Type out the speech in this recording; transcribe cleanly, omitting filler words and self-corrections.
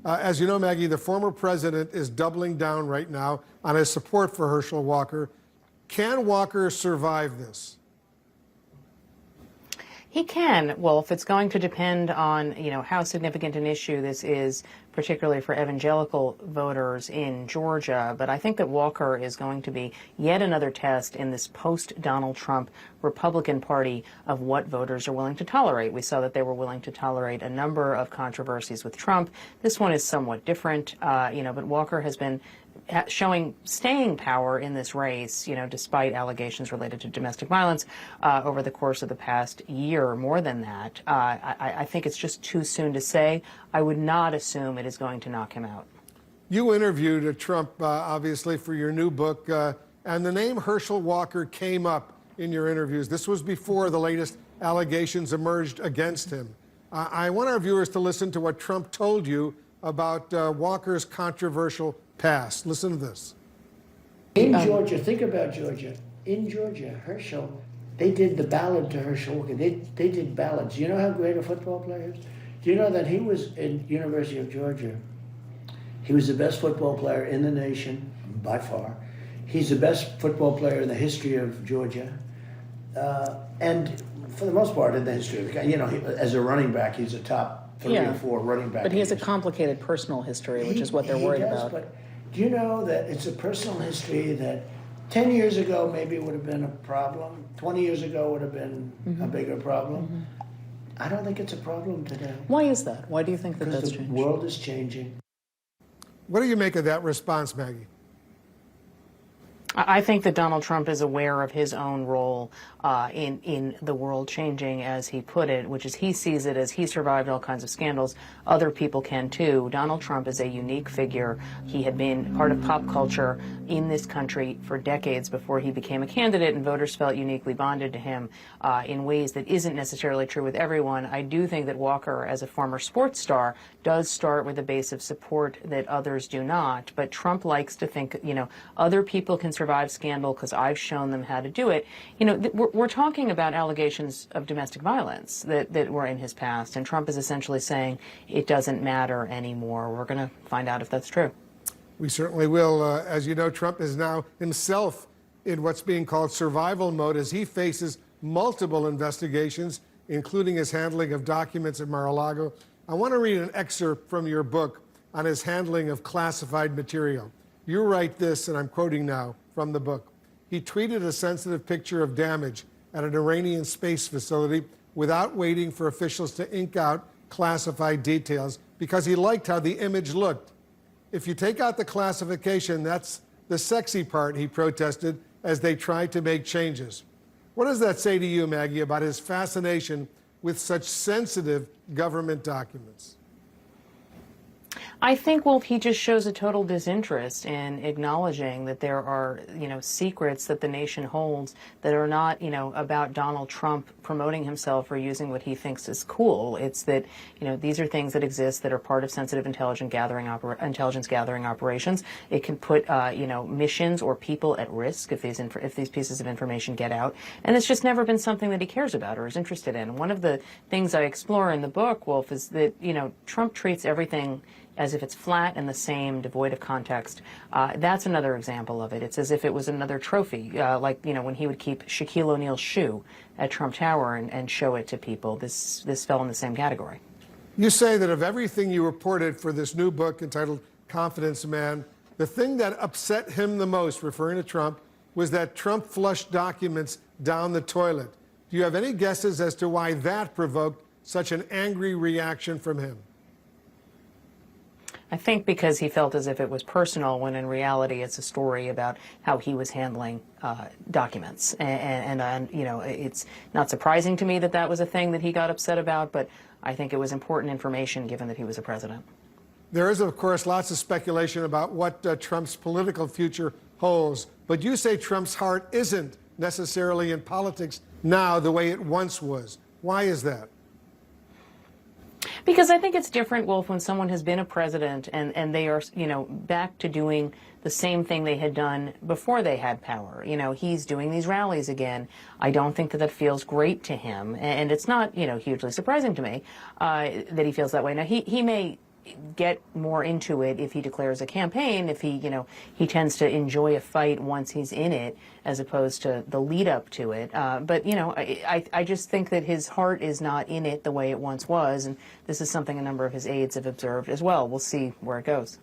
As you know, Maggie, the former president is doubling down right now on his support for Herschel Walker. Can Walker survive this? He can, Wolf. It's going to depend on, how significant an issue this is, particularly for evangelical voters in Georgia. But I think that Walker is going to be yet another test in this post-Donald Trump Republican Party of what voters are willing to tolerate. We saw that they were willing to tolerate a number of controversies with Trump. This one is somewhat different, but Walker has been showing staying power in this race, despite allegations related to domestic violence over the course of the past year or more than that. I think it's just too soon to say. I would not assume it is going to knock him out. You interviewed Trump, obviously, for your new book, and the name Herschel Walker came up in your interviews. This was before the latest allegations emerged against him. I want our viewers to listen to what Trump told you about Walker's controversial past. Listen to this. In Georgia, think about Georgia. In Georgia, Herschel, they did the ballad to Herschel Walker. They did ballads. Do you know how great a football player is? Do you know that he was in University of Georgia? He was the best football player in the nation, by far. He's the best football player in the history of Georgia. And for the most part, in the history of the as a running back, he's a top 3 or 4 running back. But he has a complicated personal history, which is what they're worried about. But do you know that it's a personal history that 10 years ago maybe would have been a problem, 20 years ago would have been a bigger problem? I don't think it's a problem today. Why is that? Why do you think that that's changed? Because the world is changing. What do you make of that response, Maggie? I think that Donald Trump is aware of his own role in the world changing, as he put it, which is he sees it as he survived all kinds of scandals. Other people can too. Donald Trump is a unique figure. He had been part of pop culture in this country for decades before he became a candidate, and voters felt uniquely bonded to him in ways that isn't necessarily true with everyone. I do think that Walker, as a former sports star, does start with a base of support that others do not. But Trump likes to think, other people can survive scandal because I've shown them how to do it. We're talking about allegations of domestic violence that were in his past, and Trump is essentially saying it doesn't matter anymore. We're going to find out if that's true. We certainly will. As you know, Trump is now himself in what's being called survival mode as he faces multiple investigations, including his handling of documents at Mar-a-Lago. I want to read an excerpt from your book on his handling of classified material. You write this, and I'm quoting now from the book. He tweeted a sensitive picture of damage at an Iranian space facility without waiting for officials to ink out classified details because he liked how the image looked. If you take out the classification, that's the sexy part, he protested as they tried to make changes. What does that say to you, Maggie, about his fascination with such sensitive government documents? I think, Wolf, he just shows a total disinterest in acknowledging that there are, secrets that the nation holds that are not, about Donald Trump promoting himself or using what he thinks is cool. It's that, these are things that exist that are part of sensitive intelligence gathering operations. It can put, missions or people at risk if these pieces of information get out. And it's just never been something that he cares about or is interested in. One of the things I explore in the book, Wolf, is that, Trump treats everything as if it's flat and the same, devoid of context. That's another example of it. It's as if it was another trophy, like, when he would keep Shaquille O'Neal's shoe at Trump Tower and show it to people. This fell in the same category. You say that of everything you reported for this new book entitled Confidence Man, the thing that upset him the most, referring to Trump, was that Trump flushed documents down the toilet. Do you have any guesses as to why that provoked such an angry reaction from him? I think because he felt as if it was personal, when in reality it's a story about how he was handling documents. And it's not surprising to me that that was a thing that he got upset about, but I think it was important information given that he was a president. There is, of course, lots of speculation about what Trump's political future holds, but you say Trump's heart isn't necessarily in politics now the way it once was. Why is that? Because I think it's different, Wolf, when someone has been a president and they are, back to doing the same thing they had done before they had power. He's doing these rallies again. I don't think that feels great to him. And it's not, hugely surprising to me that he feels that way. Now, he may get more into it if he declares a campaign. If he, he tends to enjoy a fight once he's in it, as opposed to the lead up to it. But I just think that his heart is not in it the way it once was, and this is something a number of his aides have observed as well. We'll see where it goes.